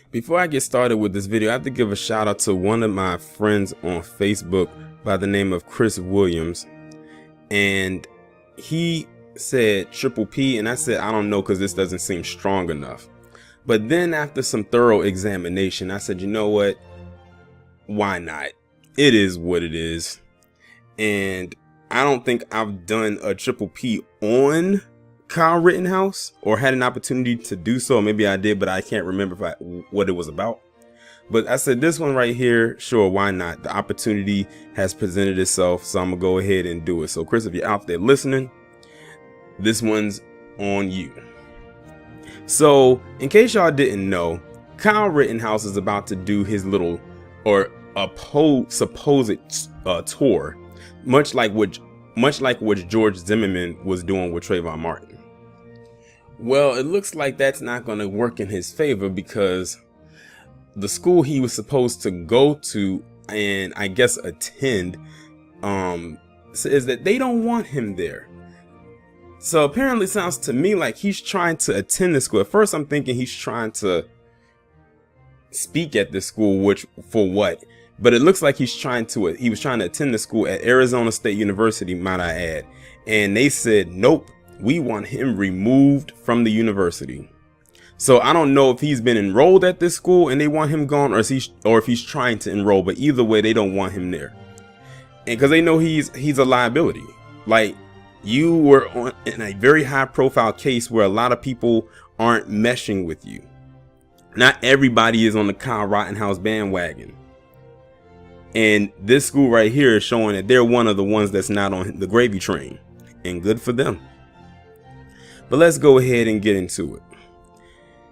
Before I get started with this video, I have to give a shout out to one of my friends on Facebook by the name of Chris Williams. And he said triple P, and I said, I don't know, because this doesn't seem strong enough. But then after some thorough examination, I said, you know what? Why not? It is what it is. And I don't think I've done a triple P on Kyle Rittenhouse or had an opportunity to do so. Maybe I did, but I can't remember what it was about. But I said this one right here, sure, why not? The opportunity has presented itself, so I'm gonna go ahead and do it. So Chris, if you're out there listening, this one's on you. So in case y'all didn't know, Kyle Rittenhouse is about to do his little or supposed tour, much like what George Zimmerman was doing with Trayvon Martin. Well, it looks like that's not going to work in his favor, because the school he was supposed to go to and I guess attend says that they don't want him there. So apparently it sounds to me like he's trying to attend the school. At first I'm thinking he's trying to speak at the school, which for what? But it looks like he was trying to attend the school at Arizona State University, might I add. And they said, nope, we want him removed from the university. So I don't know if he's been enrolled at this school and they want him gone, or if he's trying to enroll. But either way, they don't want him there. And because they know he's a liability. Like, you were in a very high profile case where a lot of people aren't meshing with you. Not everybody is on the Kyle Rittenhouse bandwagon. And this school right here is showing that they're one of the ones that's not on the gravy train. And good for them. But let's go ahead and get into it.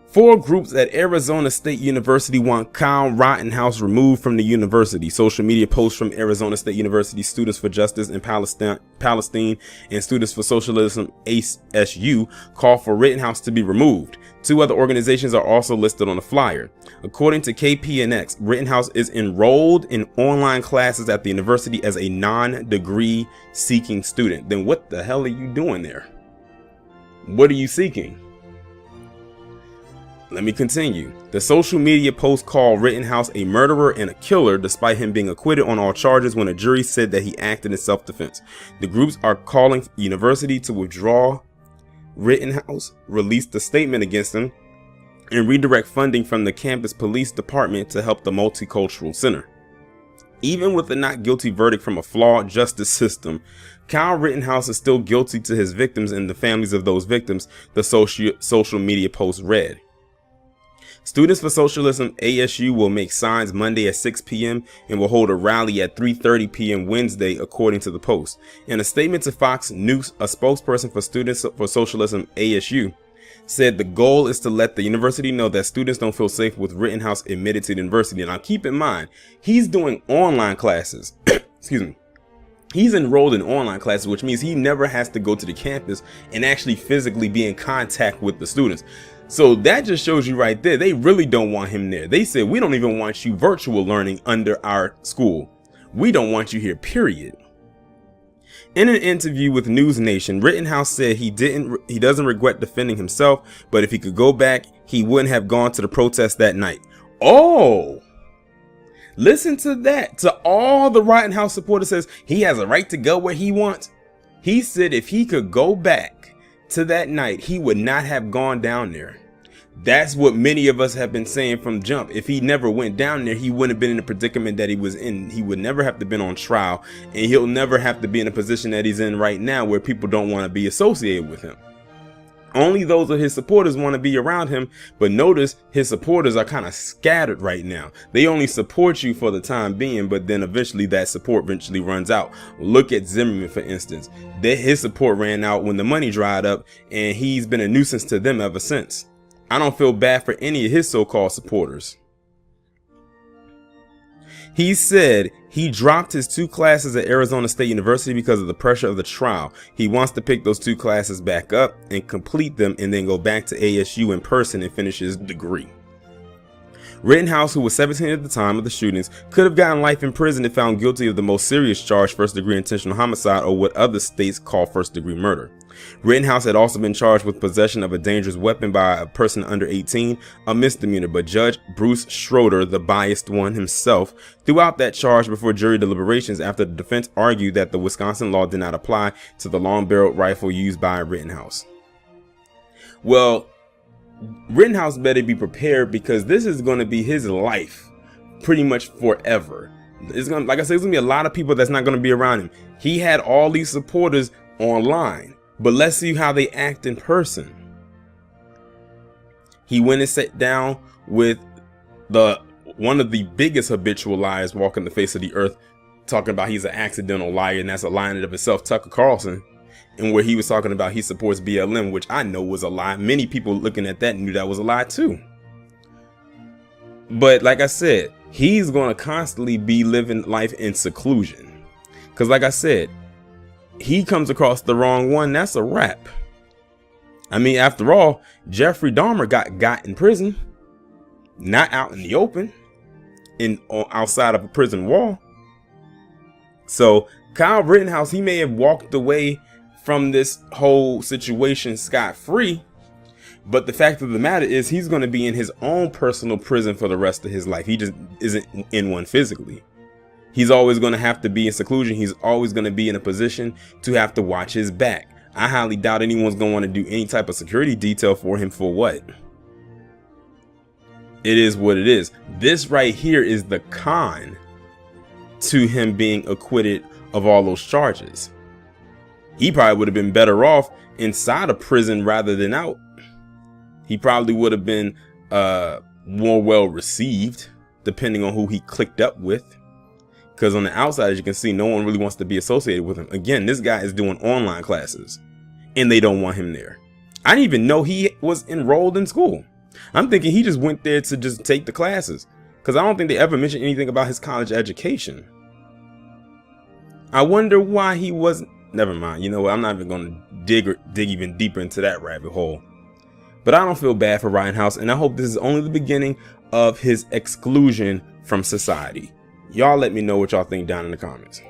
4 groups at Arizona State University want Kyle Rittenhouse removed from the university. Social media posts from Arizona State University Students for Justice in Palestine and Students for Socialism ASU call for Rittenhouse to be removed. 2 other organizations are also listed on the flyer. According to KPNX, Rittenhouse is enrolled in online classes at the university as a non-degree seeking student. Then what the hell are you doing there? What are you seeking? Let me continue. The social media post called Rittenhouse a murderer and a killer, despite him being acquitted on all charges when a jury said that he acted in self-defense. The groups are calling the university to withdraw Rittenhouse, release the statement against him, and redirect funding from the campus police department to help the multicultural center. Even with a not guilty verdict from a flawed justice system, Kyle Rittenhouse is still guilty to his victims and the families of those victims, the social media post read. Students for Socialism ASU will make signs Monday at 6 p.m. and will hold a rally at 3:30 p.m. Wednesday, according to the Post. In a statement to Fox News, a spokesperson for Students for Socialism ASU said the goal is to let the university know that students don't feel safe with Rittenhouse admitted to the university. Now keep in mind, he's doing online classes. Excuse me. He's enrolled in online classes, which means he never has to go to the campus and actually physically be in contact with the students. So that just shows you right there, they really don't want him there. They said, we don't even want you virtual learning under our school. We don't want you here, period. In an interview with News Nation, Rittenhouse said he doesn't regret defending himself, but if he could go back, he wouldn't have gone to the protest that night. Oh, listen to that. To all the Rittenhouse supporters, says he has a right to go where he wants. He said if he could go back to that night, he would not have gone down there. That's what many of us have been saying from jump. If he never went down there, he wouldn't have been in the predicament that he was in. He would never have to been on trial, and he'll never have to be in a position that he's in right now where people don't want to be associated with him. Only those of his supporters want to be around him, but notice his supporters are kind of scattered right now. They only support you for the time being, but then eventually that support runs out. Look at Zimmerman, for instance. His support ran out when the money dried up, and he's been a nuisance to them ever since. I don't feel bad for any of his so-called supporters. He said he dropped his 2 classes at Arizona State University because of the pressure of the trial. He wants to pick those 2 classes back up and complete them, and then go back to ASU in person and finish his degree. Rittenhouse, who was 17 at the time of the shootings, could have gotten life in prison if found guilty of the most serious charge, first-degree intentional homicide, or what other states call first-degree murder. Rittenhouse had also been charged with possession of a dangerous weapon by a person under 18, a misdemeanor, but Judge Bruce Schroeder, the biased one himself, threw out that charge before jury deliberations after the defense argued that the Wisconsin law did not apply to the long-barreled rifle used by Rittenhouse. Well, Rittenhouse better be prepared, because this is going to be his life pretty much forever. It's going to, like I said, there's going to be a lot of people that's not going to be around him. He had all these supporters online, but let's see how they act in person. He went and sat down with one of the biggest habitual liars walking the face of the earth, talking about he's an accidental liar, and that's a lie in and of itself, Tucker Carlson, and where he was talking about he supports BLM, which I know was a lie. Many people looking at that knew that was a lie too. But like I said, he's going to constantly be living life in seclusion, because like I said, he comes across the wrong one, that's a wrap. I mean, after all, Jeffrey Dahmer got in prison, not out in the open, outside of a prison wall. So Kyle Rittenhouse, he may have walked away from this whole situation scot-free, but the fact of the matter is he's going to be in his own personal prison for the rest of his life. He just isn't in one physically. He's always going to have to be in seclusion. He's always going to be in a position to have to watch his back. I highly doubt anyone's going to want to do any type of security detail for him. For what? It is what it is. This right here is the con to him being acquitted of all those charges. He probably would have been better off inside a prison rather than out. He probably would have been more well received, depending on who he clicked up with. Because on the outside, as you can see, no one really wants to be associated with him. Again, this guy is doing online classes, and they don't want him there. I didn't even know he was enrolled in school. I'm thinking he just went there to just take the classes, because I don't think they ever mentioned anything about his college education. I wonder why he wasn't. Never mind. You know what? I'm not even going to dig even deeper into that rabbit hole. But I don't feel bad for Rittenhouse, and I hope this is only the beginning of his exclusion from society. Y'all let me know what y'all think down in the comments.